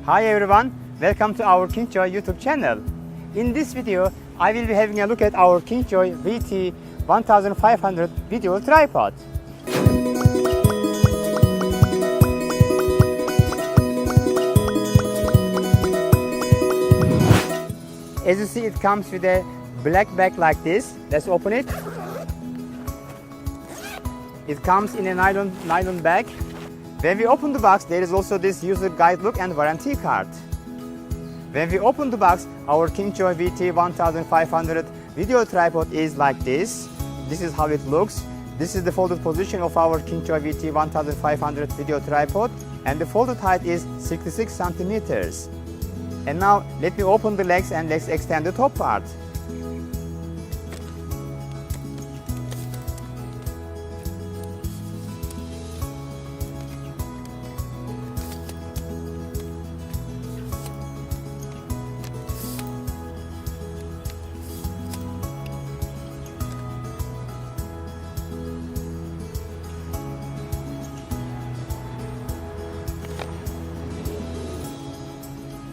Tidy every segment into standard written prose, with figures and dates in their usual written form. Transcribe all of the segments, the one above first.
Hi everyone, welcome to our Kingjoy YouTube channel. In this video, I will be having a look at our Kingjoy VT-1500 video tripod. As you see, it comes with a black bag like this. Let's open it. It comes in a nylon bag. When we open the box, there is also this user guidebook and warranty card. When we open the box, our Kingjoy VT-1500 video tripod is like this. This is how it looks. This is the folded position of our Kingjoy VT-1500 video tripod, and the folded height is 66 centimeters. And now let me open the legs and let's extend the top part.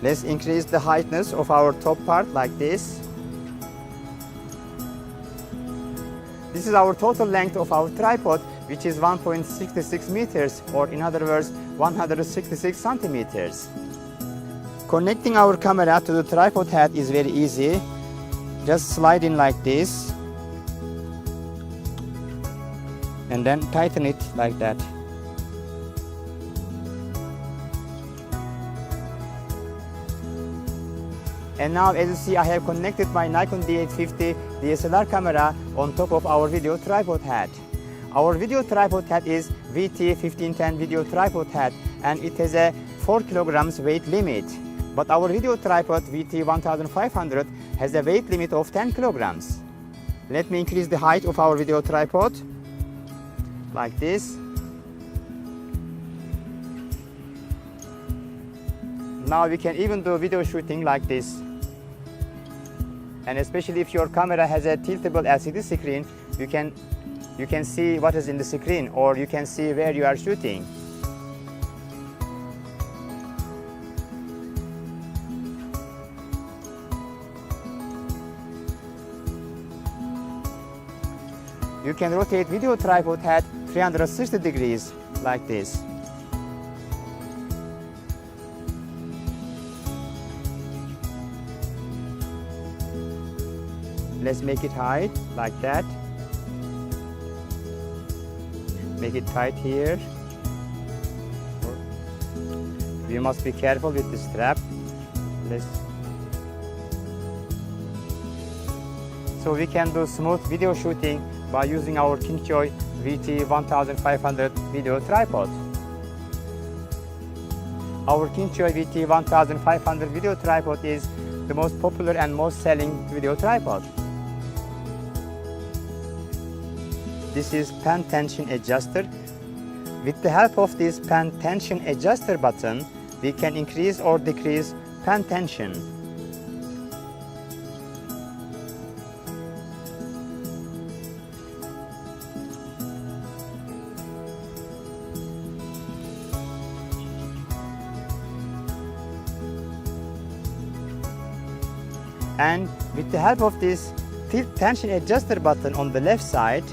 Let's increase the heightness of our top part like this. This is our total length of our tripod, which is 1.66 meters, or in other words, 166 centimeters. Connecting our camera to the tripod head is very easy. Just slide in like this, and then tighten it like that. And now, as you see, I have connected my Nikon GH5 DSLR camera on top of our video tripod head. Our video tripod head is VT-1510 video tripod head, and it has a 4 kilograms weight limit. But our video tripod VT-1500 has a weight limit of 10 kilograms. Let me increase the height of our video tripod like this. Now we can even do video shooting like this. And especially if your camera has a tiltable LCD screen, you can see what is in the screen, or you can see where you are shooting. You can rotate video tripod head 360 degrees like this. Let's make it high like that. Make it tight here. We must be careful with the strap. So we can do smooth video shooting by using our Kingjoy VT-1500 video tripod. Our Kingjoy VT-1500 video tripod is the most popular and most selling video tripod. This is pan tension adjuster. With the help of this pan tension adjuster button, we can increase or decrease pan tension. And with the help of this tilt tension adjuster button on the left side,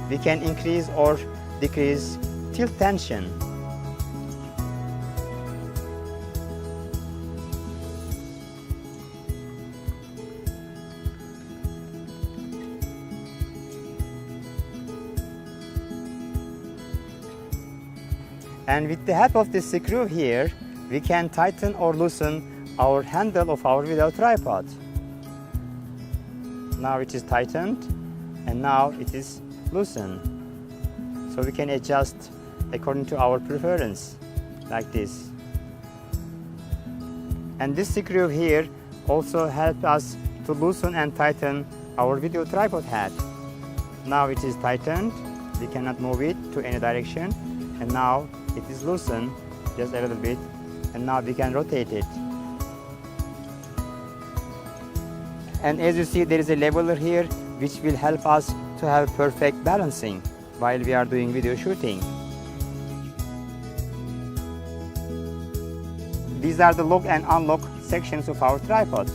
we can increase or decrease tilt tension. And with the help of this screw here, we can tighten or loosen our handle of our video tripod. Now it is tightened, and now it is loosened. So we can adjust according to our preference, like this. And this screw here also helps us to loosen and tighten our video tripod head. Now it is tightened, we cannot move it to any direction, and now it is loosened just a little bit, and now we can rotate it. And as you see, there is a leveler here which will help us to have perfect balancing while we are doing video shooting. these are the lock and unlock sections of our tripod.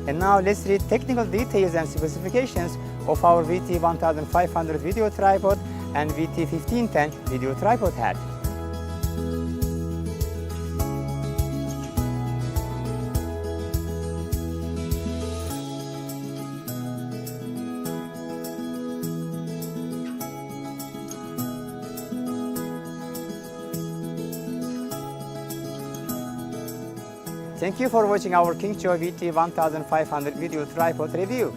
And now let's read technical details and specifications of our VT-1500 video tripod and VT-1510 video tripod head. Thank you for watching our Kingjoy VT-1500 video tripod review.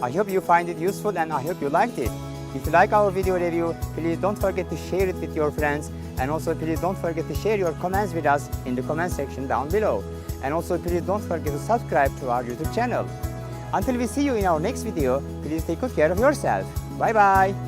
I hope you find it useful and I hope you liked it. If you like our video review, please don't forget to share it with your friends, and also please don't forget to share your comments with us in the comment section down below. And also please don't forget to subscribe to our YouTube channel. Until we see you in our next video, please take good care of yourself. Bye bye.